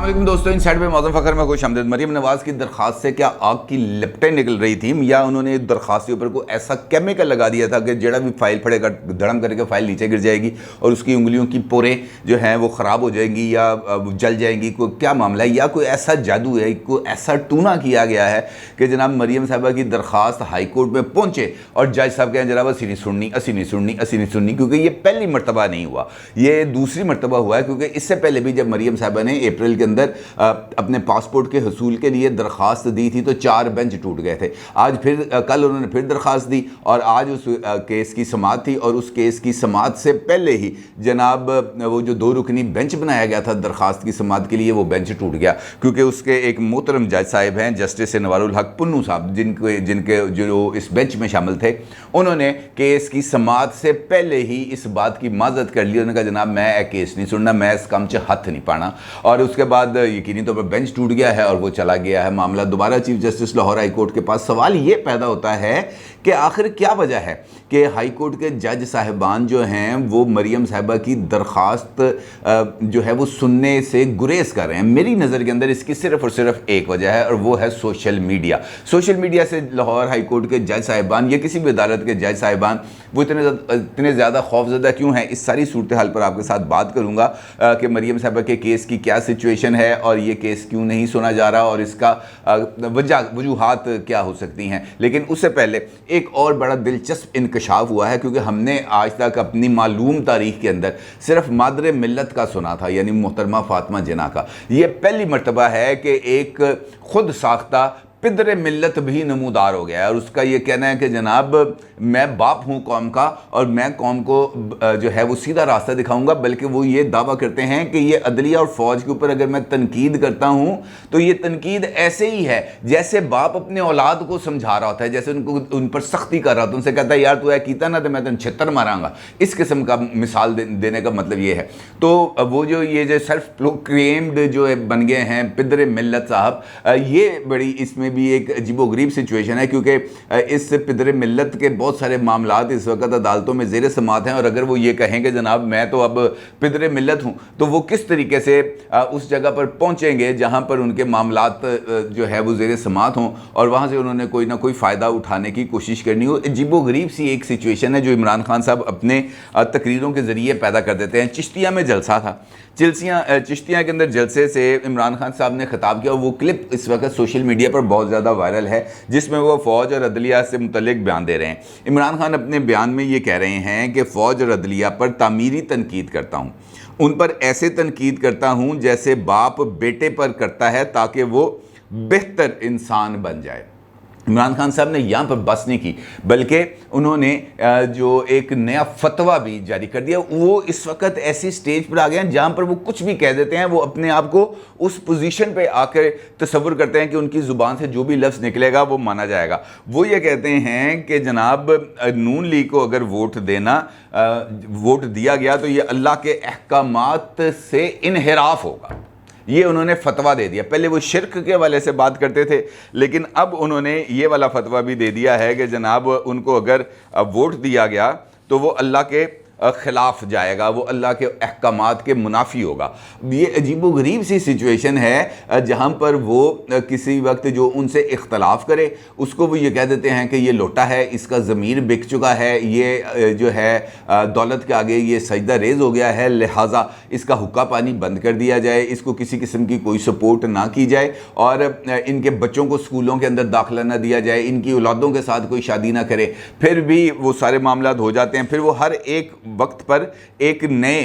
अस्सलाम दोस्तों, इन साइड पे मौजूद फ़खर में खुश आमदीद। मरीम नवाज़ की दरख्वास्त से क्या आग की लपटें निकल रही थी, या उन्होंने दरख्वास्त के ऊपर को ऐसा केमिकल लगा दिया था कि जड़ा भी फाइल पड़ेगा धड़म करके फाइल नीचे गिर जाएगी और उसकी उंगलियों की पोरें जो हैं वो ख़राब हो जाएंगी या जल जाएंगी। कोई क्या मामला है, या कोई ऐसा जादू है, कोई ऐसा टूना किया गया है कि जनाब मरीम साहबा की दरख्वास्त हाई कोर्ट में पहुँचे और जज साहब कहें जनाब असी नहीं सुननी, असी नहीं सुननी, असी नहीं सुननी। क्योंकि ये पहली मरतबा नहीं हुआ, ये दूसरी मरतबा हुआ है। क्योंकि इससे पहले भी जब मरीम साहबा ने अप्रैल के अंदर अपने पासपोर्ट के हसूल के लिए दरख्वास्त दी थी तो 4 बेंच टूट गए थे। आज फिर कल उन्होंने फिर दरख्वास्त दी और आज उस केस की समाअत थी और उस केस की समाअत से पहले ही जनाब वो जो 2 रुकनी बेंच बनाया गया था दरख्वास्त की समाअत के लिए, वो बेंच टूट गया। क्योंकि उसके एक मोहतरम जज साहिब हैं जस्टिस नवारुल हक पुन्नू साहब, जिनके जो इस बेंच में शामिल थे, उन्होंने केस की समाअत से पहले ही इस बात की माजरत कर ली। उन्होंने कहा जनाब मैं केस नहीं सुनना, मैं इस काम से हाथ नहीं पाना। और उसके बाद यकीनी तौर पर बेंच टूट गया है और वो चला गया है मामला दोबारा chief justice Lahore high court के पास। सवाल ये पैदा होता है कि आखिर क्या वजह है कि हाई कोर्ट के जज साहिबान जो हैं वो मरीम साहिबा की दरख्वास्त जो है वो सुनने से गुरेज कर रहे हैं। मेरी नज़र के अंदर इसकी सिर्फ और सिर्फ एक वजह है और वो है सोशल मीडिया। सोशल मीडिया से लाहौर हाई कोर्ट के जज साहिबान या किसी भी अदालत के जज साहिबान वो इतने ज़्यादा खौफजदा क्यों हैं, इस सारी सूरत हाल पर आपके साथ बात करूँगा कि मरीम साहिबा के केस की क्या सिचुएशन है और ये केस क्यों नहीं सुना जा रहा और इसका वजूहात क्या हो सकती हैं। लेकिन उससे पहले एक और बड़ा दिलचस्प इंकशाफ हुआ है, क्योंकि हमने आज तक अपनी मालूम तारीख के अंदर सिर्फ मादर मिल्लत का सुना था, यानी मोहतरमा फातिमा जिन्ना का। ये पहली मरतबा है कि एक खुद साख्ता पिदर मिल्लत भी नमूदार हो गया है और उसका ये कहना है कि जनाब मैं बाप हूँ कौम का और मैं कौम को जो है वो सीधा रास्ता दिखाऊंगा। बल्कि वो ये दावा करते हैं कि ये अदलिया और फ़ौज के ऊपर अगर मैं तनकीद करता हूँ तो ये तनकीद ऐसे ही है जैसे बाप अपने औलाद को समझा रहा होता है, जैसे उन पर सख्ती कर रहा होता है। उनसे कहता है यार तू है कीता ना तो मैं तेन छितर मारांगा। इस किस्म का मिसाल देने का मतलब ये है। तो वो जो ये जो सेल्फ प्रोक्लेम्ड जो बन गए हैं पिदर मिल्लत साहब, ये बड़ी इसमें भी एक अजीबोगरीब सिचुएशन है। क्योंकि इस पिदर मिल्लत के बहुत सारे मामलात इस वक्त अदालतों में ज़ेर समात हैं और अगर वो ये कहें कि जनाब मैं तो अब पिदर मिल्लत हूँ तो वो किस तरीके से उस जगह पर पहुँचेंगे जहाँ पर उनके मामलात जो है वो ज़ेर समात हों और वहाँ से उन्होंने कोई ना कोई फ़ायदा उठाने की कोशिश करनी हो। अजीबोगरीब सी एक सिचुएशन है जो इमरान खान साहब अपने तकरीरों के ज़रिए पैदा कर देते हैं। चिश्तिया में जलसा था, चिश्तिया के अंदर जलसे से इमरान खान साहब ने खिताब किया और वो क्लिप इस वक्त सोशल मीडिया पर बहुत ज़्यादा वायरल है, जिसमें वो फ़ौज और अदलिया से मुतल्लिक बयान दे रहे हैं। इमरान खान अपने बयान में ये कह रहे हैं कि फ़ौज और अदलिया पर तामीरी तनकीद करता हूँ, उन पर ऐसे तनकीद करता हूँ जैसे बाप बेटे पर करता है ताकि वो बेहतर इंसान बन जाए। इमरान खान साहब ने यहाँ पर बस नहीं की बल्कि उन्होंने जो एक नया फतवा भी जारी कर दिया। वो इस वक्त ऐसी स्टेज पर आ गए हैं जहाँ पर वो कुछ भी कह देते हैं, वो अपने आप को उस पोजीशन पे आकर तसव्वुर करते हैं कि उनकी ज़ुबान से जो भी लफ्ज़ निकलेगा वो माना जाएगा। वो ये कहते हैं कि जनाब नून लीग को अगर वोट दिया गया तो ये अल्लाह के अहकामात से इनहिराफ होगा। ये उन्होंने फतवा दे दिया। पहले वो शिर्क के हवाले से बात करते थे, लेकिन अब उन्होंने ये वाला फतवा भी दे दिया है कि जनाब उनको अगर वोट दिया गया तो वो अल्लाह के ख़िलाफ़ जाएगा, वो अल्लाह के अहकामात के मुनाफी होगा। ये अजीबोगरीब सी सिचुएशन है जहाँ पर वो किसी वक्त जो उनसे इख्तलाफ करे उसको वो ये कह देते हैं कि ये लोटा है, इसका ज़मीर बिक चुका है, ये जो है दौलत के आगे ये सजदा रेज़ हो गया है, लिहाजा इसका हुक्का पानी बंद कर दिया जाए, इसको किसी किस्म की कोई सपोर्ट ना की जाए और इनके बच्चों को स्कूलों के अंदर दाखिला ना दिया जाए, इनकी औलादों के साथ कोई शादी ना करे। फिर भी वो सारे मामलात हो जाते हैं। फिर वो हर एक वक्त पर एक नए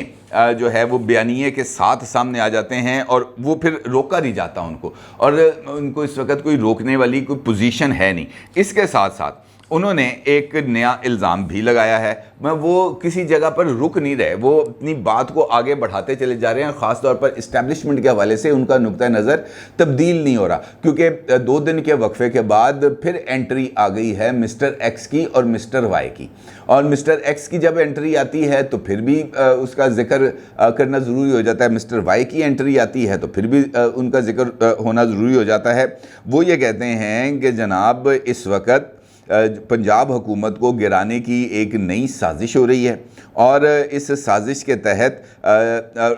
जो है वो बयानिए के साथ सामने आ जाते हैं और वो फिर रोका नहीं जाता उनको, और उनको इस वक्त कोई रोकने वाली कोई पोजीशन है नहीं। इसके साथ साथ उन्होंने एक नया इल्ज़ाम भी लगाया है। वो किसी जगह पर रुक नहीं रहे, वो अपनी बात को आगे बढ़ाते चले जा रहे हैं। ख़ास तौर पर इस्टेब्लिशमेंट के हवाले से उनका नुक्ता नज़र तब्दील नहीं हो रहा, क्योंकि 2 दिन के वक्फे के बाद फिर एंट्री आ गई है मिस्टर एक्स की और मिस्टर वाई की। और मिस्टर एक्स की जब एंट्री आती है तो फिर भी उसका जिक्र करना ज़रूरी हो जाता है, मिस्टर वाई की एंट्री आती है तो फिर भी उनका जिक्र होना ज़रूरी हो जाता है। वो ये कहते हैं कि जनाब इस वक्त पंजाब हुकूमत को गिराने की एक नई साजिश हो रही है और इस साजिश के तहत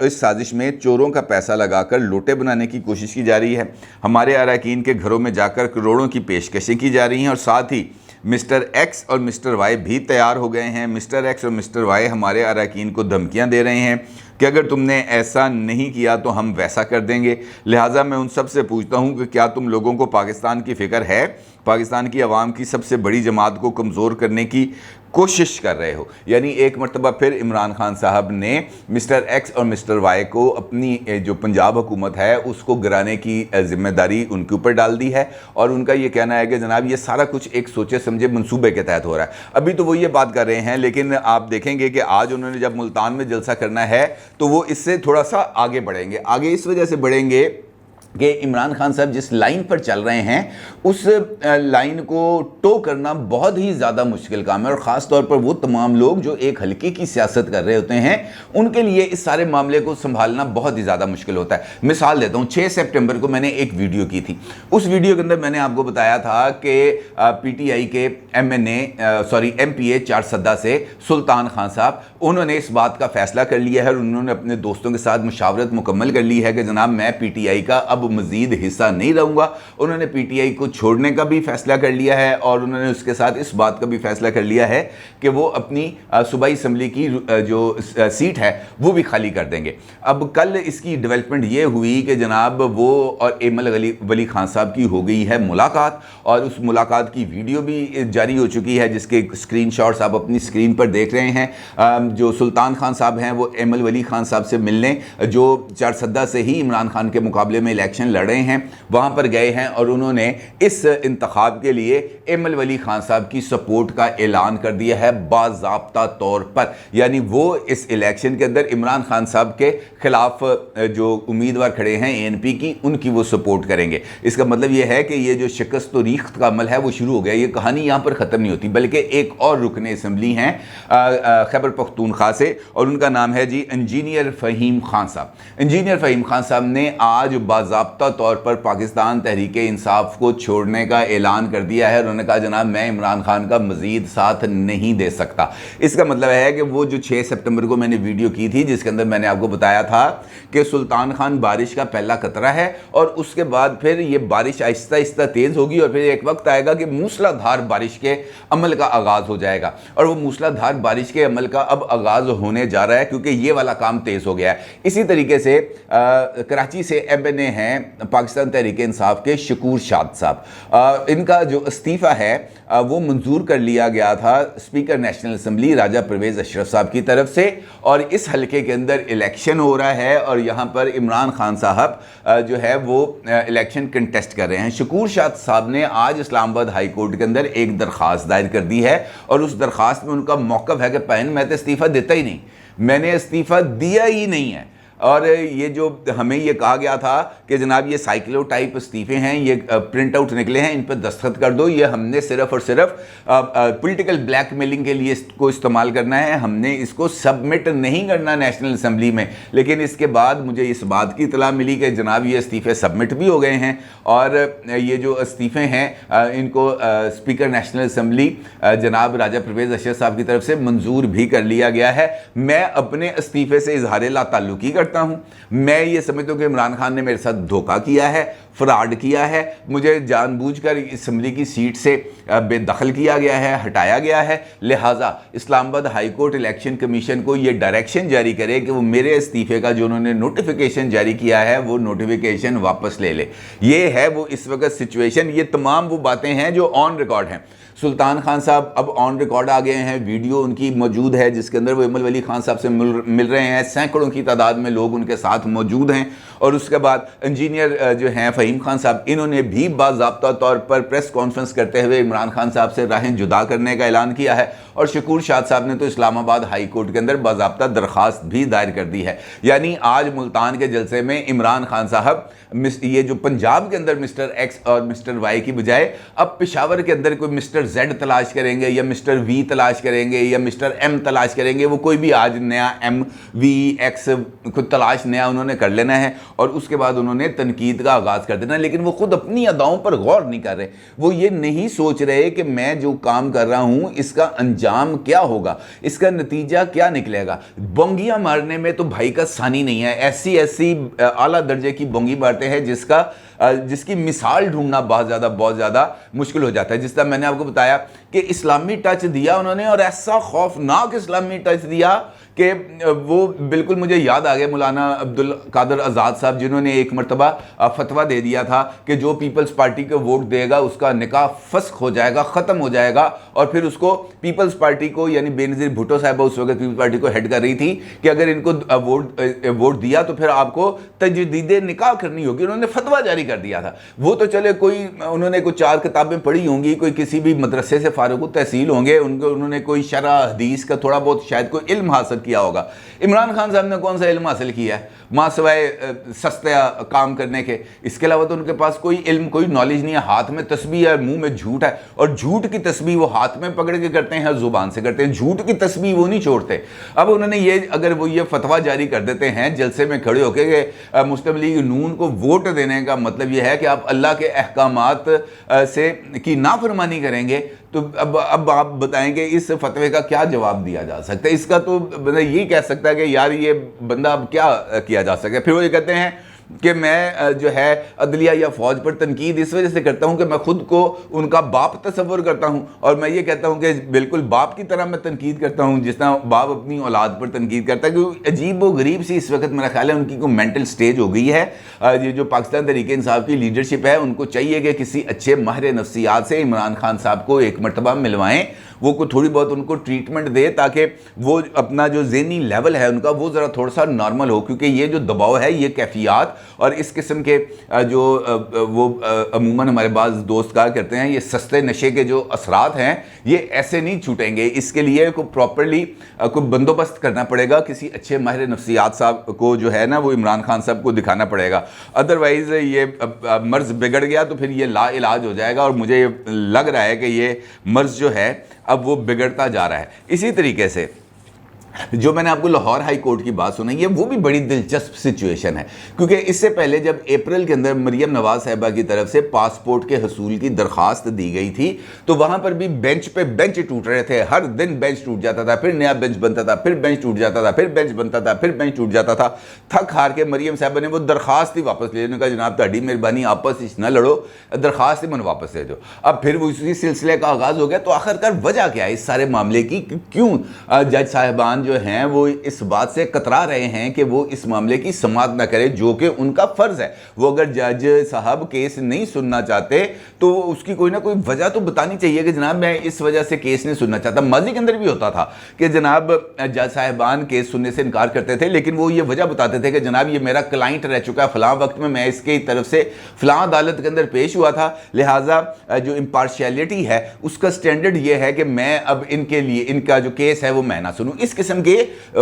इस साजिश में चोरों का पैसा लगाकर लोटे बनाने की कोशिश की जा रही है। हमारे अरकान के घरों में जाकर करोड़ों की पेशकशें की जा रही हैं और साथ ही मिस्टर एक्स और मिस्टर वाई भी तैयार हो गए हैं। मिस्टर एक्स और मिस्टर वाई हमारे अरकान को धमकियां दे रहे हैं कि अगर तुमने ऐसा नहीं किया तो हम वैसा कर देंगे। लिहाजा मैं उन सब से पूछता हूं कि क्या तुम लोगों को पाकिस्तान की फ़िक्र है? पाकिस्तान की आवाम की सबसे बड़ी जमात को कमज़ोर करने की कोशिश कर रहे हो। यानी एक मरतबा फिर इमरान खान साहब ने मिस्टर एक्स और मिस्टर वाई को अपनी जो पंजाब हुकूमत है उसको गिराने की जिम्मेदारी उनके ऊपर डाल दी है और उनका ये कहना है कि जनाब ये सारा कुछ एक सोचे समझे मंसूबे के तहत हो रहा है। अभी तो वो ये बात कर रहे हैं, लेकिन आप देखेंगे कि आज उन्होंने जब मुल्तान में जलसा करना है तो वो इससे थोड़ा सा आगे बढ़ेंगे। आगे इस वजह से बढ़ेंगे कि इमरान खान साहब जिस लाइन पर चल रहे हैं उस लाइन को टो करना बहुत ही ज़्यादा मुश्किल काम है और ख़ास तौर पर वो तमाम लोग जो एक हल्के की सियासत कर रहे होते हैं उनके लिए इस सारे मामले को संभालना बहुत ही ज़्यादा मुश्किल होता है। मिसाल देता हूँ, 6 सितंबर को मैंने एक वीडियो की थी। उस वीडियो के अंदर मैंने आपको बताया था कि PTI के MPA चारसद्दा से सुल्तान खान साहब उन्होंने इस बात का फैसला कर लिया है और उन्होंने अपने दोस्तों के साथ मुशावरत मुकम्मल कर ली है कि जनाब मैं PTI का अब मजीद हिस्सा नहीं रहूँगा। उन्होंने PTI को छोड़ने का भी फैसला कर लिया है और उन्होंने उसके साथ इस बात का भी फैसला कर लिया है कि वो अपनी सूबाई असम्बली की जो सीट है वो भी खाली कर देंगे। अब कल इसकी डेवलपमेंट ये हुई कि जनाब वो और एमल वली खान साहब की हो गई है मुलाकात और उस मुलाकात की वीडियो भी जारी हो चुकी है जिसके स्क्रीनशॉट्स आप अपनी स्क्रीन पर देख रहे हैं। जो सुल्तान खान साहब हैं वो एमल वली खान साहब से मिलने, जो चारसद्दा से ही इमरान खान के मुकाबले में इलेक्शन लड़ रहे हैं, वहाँ पर गए हैं और उन्होंने इस इंतखाब के लिए एमल वली खान साहब की सपोर्ट का ऐलान कर दिया है बाज़ाब्ता तौर पर। यानी वो इस इलेक्शन के अंदर इमरान खान साहब के खिलाफ जो उम्मीदवार खड़े हैं ANP की, उनकी वो सपोर्ट करेंगे। इसका मतलब ये है कि ये जो शिकस्त व रीख्त का अमल है वो शुरू हो गया। ये कहानी यहाँ पर ख़त्म नहीं होती, बल्कि एक और रुकन असम्बली हैं खैबर पख्तूनख्वा से और उनका नाम है जी इंजीनियर फ़हीम खान साहब। इंजीनियर फ़हीम खान साहब ने आज बाज़ाब्ता तौर पर पाकिस्तान तहरीक इंसाफ को छोड़ने का ऐलान कर दिया है। उन्होंने कहा जनाब मैं इमरान खान का मज़ीद साथ नहीं दे सकता। इसका मतलब है कि वो जो 6 सितंबर को मैंने वीडियो की थी जिसके अंदर मैंने आपको बताया था कि सुल्तान खान बारिश का पहला कतरा है और उसके बाद फिर ये बारिश आहिस्ता आहिस्ता तेज़ होगी और फिर एक वक्त आएगा कि मूसलाधार बारिश के अमल का आगाज़ हो जाएगा और वो मूसलाधार बारिश के अमल का अब आगाज़ होने जा रहा है क्योंकि ये वाला काम तेज़ हो गया है। इसी तरीके से कराची से MNA हैं पाकिस्तान तहरीक इंसाफ के शकूर शाद साहब, इनका जो इस्तीफ़ा है वो मंजूर कर लिया गया था स्पीकर नेशनल असम्बली राजा परवेज़ अशरफ साहब की तरफ से और इस हलके के अंदर इलेक्शन हो रहा है और यहाँ पर इमरान खान साहब जो है वो इलेक्शन कंटेस्ट कर रहे हैं। शकूर शाद साहब ने आज इस्लामाबाद हाई कोर्ट के अंदर एक दरख्वास्त दायर कर दी है और उस दरख्वास्त में उनका मौक़िफ़ है कि पहन मैं तो इस्तीफ़ा देता ही नहीं, मैंने इस्तीफ़ा दिया ही नहीं है। और ये जो हमें ये कहा गया था कि जनाब ये साइक्लो टाइप इस्तीफ़े हैं, ये प्रिंट आउट निकले हैं, इन पर दस्तखत कर दो, ये हमने सिर्फ़ और सिर्फ पॉलिटिकल ब्लैकमेलिंग के लिए इसको इस्तेमाल करना है, हमने इसको सबमिट नहीं करना नेशनल असम्बली में। लेकिन इसके बाद मुझे इस बात की इतला मिली कि जनाब ये इस्तीफ़े सबमिट भी हो गए हैं और ये जो इस्तीफ़े हैं इनको स्पीकर नेशनल असम्बली जनाब राजा परवेज़ अशरफ साहब की तरफ से मंजूर भी कर लिया गया है। मैं अपने इस्तीफ़े से इजहार लाताल्लुकी करता हूं। मैं ये समझता हूं कि इमरान खान ने मेरे साथ धोखा किया है, फ्रॉड किया है, मुझे जानबूझकर असम्बली की सीट से बेदखल किया गया है, हटाया गया है। लिहाजा Islamabad high court election commission को ये डायरेक्शन जारी करे कि वो मेरे इस्तीफ़े का जो उन्होंने नोटिफिकेशन जारी किया है वो नोटिफिकेशन वापस ले ले। ये है वो इस वक्त सिचुएशन। ये तमाम वो बातें हैं जो ऑन रिकॉर्ड हैं। सुल्तान खान साहब अब ऑन रिकॉर्ड आ गए हैं, वीडियो उनकी मौजूद है जिसके अंदर वो एमल वली खान साहब से मिल रहे हैं, सैकड़ों की तादाद में लोग उनके साथ मौजूद हैं। और उसके बाद इंजीनियर जो हैं फ़हीम खान साहब, इन्होंने भी बाज़ाब्ता तौर पर प्रेस कॉन्फ्रेंस करते हुए इमरान खान साहब से राहें जुदा करने का ऐलान किया है। और शकूर शाद साहब ने तो इस्लामाबाद हाई कोर्ट के अंदर बाज़ाब्ता दरख्वास्त भी दायर कर दी है। यानी आज मुल्तान के जलसे में इमरान खान साहब ये जो पंजाब के अंदर मिस्टर एक्स और मिस्टर वाई की बजाय अब पेशावर के अंदर कोई मिस्टर जेड तलाश करेंगे या मिस्टर वी तलाश करेंगे या मिस्टर एम तलाश करेंगे। वो कोई भी आज नया MVX को तलाश नया उन्होंने कर लेना है और उसके बाद उन्होंने तनकीद का आगाज़ कर देना। लेकिन वो खुद अपनी अदाओं पर गौर नहीं कर रहे। वो ये नहीं सोच रहे कि मैं जो काम कर रहा हूँ इसका अंजाम क्या होगा, इसका नतीजा क्या निकलेगा। बोंगियां मारने में तो भाई का सानी नहीं है, ऐसी ऐसी आला दर्जे की बोंगी मारते हैं जिसकी मिसाल ढूंढना बहुत ज़्यादा मुश्किल हो जाता है। जिस तरह मैंने आपको बताया कि इस्लामी टच दिया उन्होंने, और ऐसा खौफनाक इस्लामी टच दिया कि वो बिल्कुल मुझे याद आ गया मौलाना अब्दुल कादर आज़ाद साहब, जिन्होंने एक मरतबा फतवा दे दिया था कि जो पीपल्स पार्टी को वोट देगा उसका निकाह फस्ख हो जाएगा, ख़त्म हो जाएगा। और फिर उसको पीपल्स पार्टी को, यानी बेनज़ीर भुट्टो साहबा उस वक्त पीपल्स पार्टी को हेड कर रही थी, कि अगर इनको वोट दिया तो फिर आपको तजदीद निकाह करनी होगी। उन्होंने फतवा जारी कर दिया था। वो तो चले उन्होंने कोई 4 किताबें पढ़ी होंगी, कोई किसी भी मदरसे से फारुक़ तहसील होंगे, उन्होंने कोई शरअ हदीस का थोड़ा बहुत शायद कोई इल्म हासिल किया होगा। इमरान खान साहब ने कौन सा इल्म हासिल किया है, माँ सिवाय सस्ता काम करने के? इसके अलावा तो उनके पास कोई इल्म, कोई नॉलेज नहीं है। हाथ में तस्बीह है, मुंह में झूठ है, और झूठ की तस्बीह वो हाथ में पकड़ के करते हैं, जुबान से करते हैं। झूठ की तस्बीह वो नहीं छोड़ते। अब उन्होंने अगर वो ये फतवा जारी कर देते हैं जलसे में खड़े होकर कि मुस्लिम लीग नून को वोट देने का मतलब ये है कि आप अल्लाह के अहकामात से की नाफरमानी करेंगे, तो अब आप बताएंगे इस फतवे का क्या जवाब दिया जा सकता है? इसका तो बंदा यही कह सकता है कि यार ये बंदा अब क्या किया जा सकता है। फिर वो ये कहते हैं कि मैं जो है अदलिया या फौज पर तनकीद इस वजह से करता हूं कि मैं खुद को उनका बाप तस्वुर करता हूं, और मैं ये कहता हूं कि बिल्कुल बाप की तरह मैं तनकीद करता हूं जिस तरह बाप अपनी औलाद पर तनकीद करता है। क्योंकि अजीब व गरीब सी इस वक्त मेरा ख्याल है उनकी कोई मेंटल स्टेज हो गई है। ये जो पाकिस्तान तहरीक इंसाफ की लीडरशिप है, उनको चाहिए कि किसी अच्छे माहिर नफ्सियात से इमरान खान साहब को एक मरतबा मिलवाएं, वो को थोड़ी बहुत उनको ट्रीटमेंट दे, ताकि वो अपना जो ज़हनी लेवल है उनका वो ज़रा थोड़ा सा नॉर्मल हो। क्योंकि ये जो दबाव है, ये कैफियत और इस किस्म के जो वो अमूमन हमारे पास दोस्त कहा करते हैं, ये सस्ते नशे के जो असरात हैं ये ऐसे नहीं छूटेंगे। इसके लिए को प्रॉपरली कोई बंदोबस्त करना पड़ेगा, किसी अच्छे माहिर नफ्सियात साहब को जो है ना वो इमरान खान साहब को दिखाना पड़ेगा। अदरवाइज़ ये मर्ज़ बिगड़ गया तो फिर ये ला इलाज हो जाएगा, और मुझे लग रहा है कि ये मर्ज़ जो है अब वो बिगड़ता जा रहा है। इसी तरीके से जो मैंने आपको लाहौर हाई कोर्ट की बात सुनाई है, वो भी बड़ी दिलचस्प सिचुएशन है। क्योंकि इससे पहले जब अप्रैल के अंदर मरियम नवाज साहिबा की तरफ से पासपोर्ट के हसूल की दरख्वास्त दी गई थी, तो वहां पर भी बेंच पे बेंच टूट रहे थे। हर दिन बेंच टूट जाता था, फिर नया बेंच बनता था, फिर बेंच टूट जाता था, फिर बेंच बनता था, फिर बेंच टूट जाता था। थक हार के मरियम साहिबा ने वो दरख्वास्त ही वापस ले, कहा जनाब ताड़ी मेहरबानी, आपस न लड़ो, दरख्वास्त ही मन वापस ले दो। अब फिर वो इसी सिलसिले का आगाज हो गया। तो आखिरकार वजह क्या है इस सारे मामले की? क्यों जज साहिबान जो हैं वो इस बात से कतरा रहे हैं कि वो इस मामले की समाअत न करें, जो कि उनका फर्ज है। वो अगर जज साहब केस नहीं सुनना चाहते तो उसकी कोई ना कोई वजह तो बतानी चाहिए कि जनाब मैं इस वजह से केस नहीं सुनना चाहता। माजी के अंदर भी होता था कि जनाब जज साहिबान केस सुनने से इनकार करते थे, लेकिन वो ये वजह बताते थे कि जनाब ये मेरा क्लाइंट रह चुका है, फलां वक्त में मैं इसके तरफ से फलां अदालत के अंदर पेश हुआ था, लिहाजा जो इम्पार्शियलिटी है उसका स्टैंडर्ड ये है कि मैं अब इनके लिए इनका जो केस है वो मैं ना सुनूं। इस किस्म के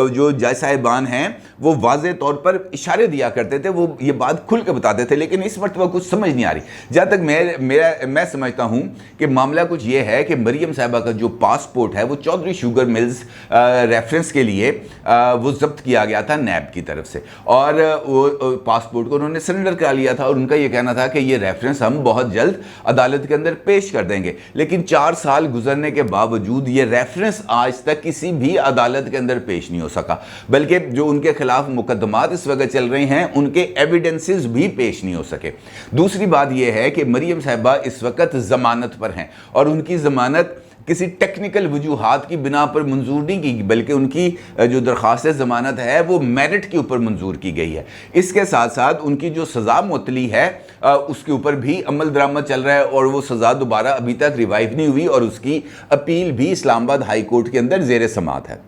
जो जज साहिबान हैं वो वाज़े तौर पर इशारे दिया करते थे, वो ये बात खुल के बताते थे। लेकिन इस मरतबा कुछ समझ नहीं आ रही। जहाँ तक मैं समझता हूँ कि मामला कुछ ये है कि मरियम साहिबा का जो पासपोर्ट है वो चौधरी शुगर मिल्स रेफरेंस के लिए वो जब्त किया गया था नैब की तरफ से, और वो पासपोर्ट को उन्होंने सरेंडर करा लिया था। और उनका ये कहना था कि ये रेफरेंस हम बहुत जल्द अदालत के अंदर पेश कर देंगे। लेकिन 4 साल गुजरने के बावजूद ये रेफरेंस आज तक किसी भी अदालत के अंदर पेश नहीं हो सका, बल्कि जो उनके खिलाफ मुकदमात इस वक्त चल रहे हैं उनके एविडेंसेस भी पेश नहीं हो सके। दूसरी बात यह है कि मरियम साहिबा इस वक्त जमानत पर हैं, और उनकी जमानत किसी टेक्निकल वजूहात की बिना पर मंजूर नहीं की, बल्कि उनकी जो दरख्वास्त ज़मानत है वो मेरिट के ऊपर मंजूर की गई है। इसके साथ साथ उनकी जो सज़ा मुअत्तली है उसके ऊपर भी अमल दरामद चल रहा है, और वो सज़ा दोबारा अभी तक रिवाइव नहीं हुई, और उसकी अपील भी इस्लामाबाद हाई कोर्ट के अंदर ज़ेर समाअत है।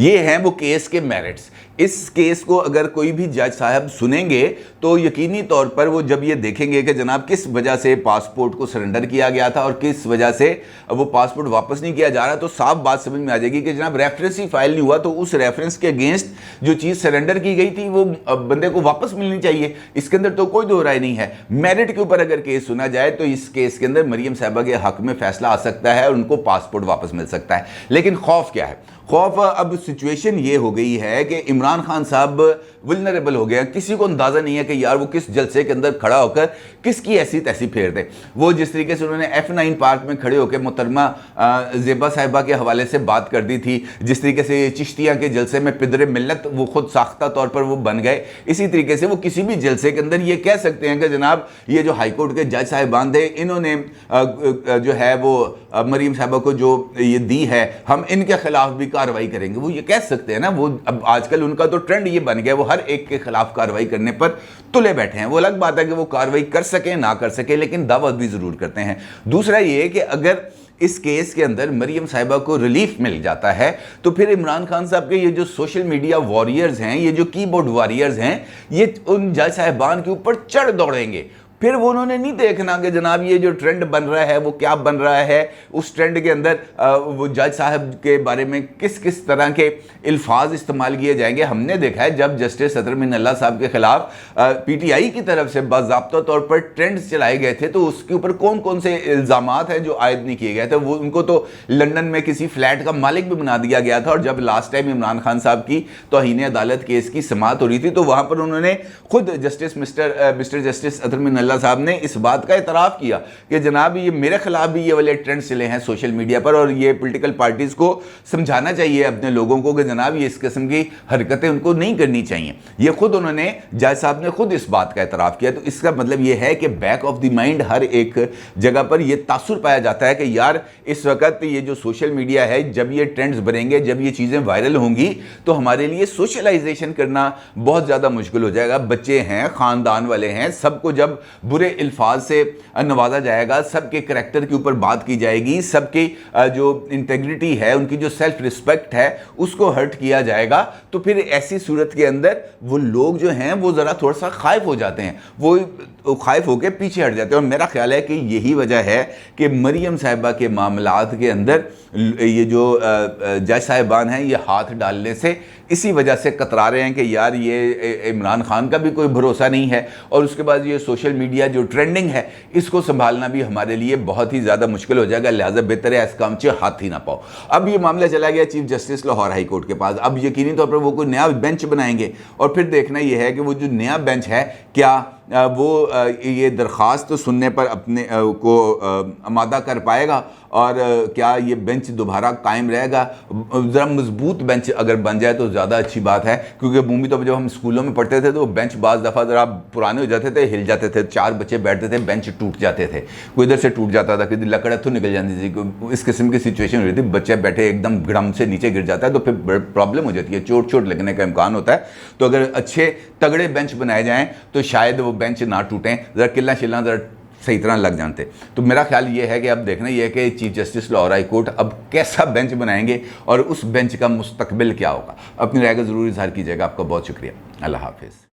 ये हैं वो केस के मेरिट्स। इस केस को अगर कोई भी जज साहब सुनेंगे तो यकीनी तौर पर वो जब ये देखेंगे कि जनाब किस वजह से पासपोर्ट को सरेंडर किया गया था और किस वजह से वो पासपोर्ट वापस नहीं किया जा रहा, तो साफ बात समझ में आ जाएगी कि जनाब रेफरेंस ही फाइल नहीं हुआ, तो उस रेफरेंस के अगेंस्ट जो चीज़ सरेंडर की गई थी वो बंदे को वापस मिलनी चाहिए। इसके अंदर तो कोई दो राय नहीं है। मेरिट के ऊपर अगर केस सुना जाए तो इस केस के अंदर मरियम साहिबा के हक में फैसला आ सकता है और उनको पासपोर्ट वापस मिल सकता है। लेकिन खौफ क्या है? खौफ अब सिचुएशन ये हो गई है कि इमरान खान साहब वल्नरेबल हो गया। किसी को अंदाज़ा नहीं है कि यार वो किस जलसे के अंदर खड़ा होकर किसकी ऐसी तैसी फेर दे। वो जिस तरीके से उन्होंने F9 पार्क में खड़े होकर मोहतरमा ज़ेबा साहिबा के हवाले से बात कर दी थी, जिस तरीके से चिश्तिया के जलसे में पिदरे मिल्लत वो खुद साख्ता तौर पर वो बन गए, इसी तरीके से वो किसी भी जलसे के अंदर ये कह सकते हैं कि जनाब ये जो हाई कोर्ट के जज साहिबान थे, इन्होंने जो है वो मरीम साहिबा को जो ये दी है, हम इनके खिलाफ भी कार्रवाई करेंगे। वो ये कह सकते हैं ना। वो अब आजकल उनका तो ट्रेंड ये बन गया, वो हर एक के खिलाफ कार्रवाई करने पर तुले बैठे हैं। वो अलग बात है कि वो कार्रवाई कर सके ना कर सके, लेकिन दावा भी जरूर करते हैं। दूसरा ये कि अगर इस केस के अंदर मरीम साहिबा को रिलीफ मिल जाता है तो फिर इमरान खान साहब के ये जो सोशल मीडिया वॉरियर्स हैं, ये जो कीबोर्ड वॉरियर्स हैं, ये उन जज साहिबान के ऊपर चढ़ दौड़ेंगे। फिर वो उन्होंने नहीं देखना कि जनाब ये जो ट्रेंड बन रहा है वो क्या बन रहा है, उस ट्रेंड के अंदर वो जज साहब के बारे में किस किस तरह के अल्फाज इस्तेमाल किए जाएंगे। हमने देखा है जब जस्टिस सदर मिनल्ला साहब के खिलाफ PTI की तरफ से बाज़ाब्ता तौर पर ट्रेंड्स चलाए गए थे, तो उसके ऊपर कौन कौन से इल्ज़ामात हैं जो आयद नहीं किए गए थे। वो उनको तो लंदन में किसी फ्लैट का मालिक भी बना दिया गया था। और जब लास्ट टाइम इमरान खान साहब की तौहीन अदालत केस की समाअत हो रही थी, तो वहाँ पर उन्होंने खुद जस्टिस मिस्टर जस्टिस सदर मिनल्ला साहब ने इस बात का इतराफ़ किया कि जनाब ये मेरे खिलाफ भी ये वाले ट्रेंड्स चले हैं सोशल मीडिया पर, और ये पॉलिटिकल पार्टीज को समझाना चाहिए अपने लोगों को कि जनाब ये इस किस्म की हरकतें उनको नहीं करनी चाहिए। ये खुद उन्होंने जज साहब ने खुद इस बात का इतराफ़ किया। तो इसका मतलब ये है कि बैक ऑफ द माइंड हर एक जगह पर यह तासुर पाया जाता है कि यार इस वक्त ये जो सोशल मीडिया है, जब ये ट्रेंड्स बनेंगे, जब ये चीज़ें वायरल होंगी, तो हमारे लिए सोशलाइजेशन करना बहुत ज़्यादा मुश्किल हो जाएगा। बच्चे हैं, ख़ानदान वाले हैं, सबको जब बुरे अल्फाज से नवाजा जाएगा, सबके करैक्टर के ऊपर बात की जाएगी, सबकी जो इंटेग्रिटी है, उनकी जो सेल्फ रिस्पेक्ट है, उसको हर्ट किया जाएगा, तो फिर ऐसी सूरत के अंदर वो लोग जो हैं वो ज़रा थोड़ा सा खाइफ हो जाते हैं, वो खाइफ होकर पीछे हट जाते हैं। और मेरा ख्याल है कि यही वजह है कि मरीम साहिबा के मामलात के अंदर ये जो जज साहिबान हैं ये हाथ डालने से इसी वजह से कतरा रहे हैं कि यार ये इमरान खान का भी कोई भरोसा नहीं है, और उसके बाद ये सोशल मीडिया जो ट्रेंडिंग है इसको संभालना भी हमारे लिए बहुत ही ज़्यादा मुश्किल हो जाएगा। लिहाजा बेहतर है इस काम से हाथ ही ना पाओ। अब ये मामला चला गया chief justice Lahore high court के पास। अब यकीनी तौर पर वो कोई नया बेंच बनाएंगे, और फिर देखना ये है कि वो जो नया बेंच है क्या वो ये दरख्वास्त सुनने पर अपने को आमादा कर पाएगा, और क्या ये बेंच दोबारा कायम रहेगा। ज़रा मजबूत बेंच अगर बन जाए तो ज़्यादा अच्छी बात है, क्योंकि भूमि तो जब हम स्कूलों में पढ़ते थे तो बेंच बाज़ दफ़ा ज़रा पुराने हो जाते थे, हिल जाते थे, 4 बच्चे बैठते थे, बेंच टूट जाते थे, कोई इधर से टूट जाता था, कभी लकड़ तो निकल जाती थी, इस किस्म की सिचुएशन हो रही थी। बच्चे बैठे एकदम गड़म से नीचे गिर जाता है तो फिर प्रॉब्लम हो जाती है, चोट लगने का इम्कान होता है। तो अगर अच्छे तगड़े बेंच बनाए जाएँ तो शायद वो बेंच ना टूटें, ज़रा किल्ला शिल्ला ज़रा सही तरह लग जाते। तो मेरा ख्याल ये है कि अब देखना ये है कि chief justice Lahore high court अब कैसा बेंच बनाएंगे और उस बेंच का मुस्तकबिल क्या होगा। अपनी राय का ज़रूर इजहार कीजिएगा। आपका बहुत शुक्रिया। अल्लाह हाफिज़।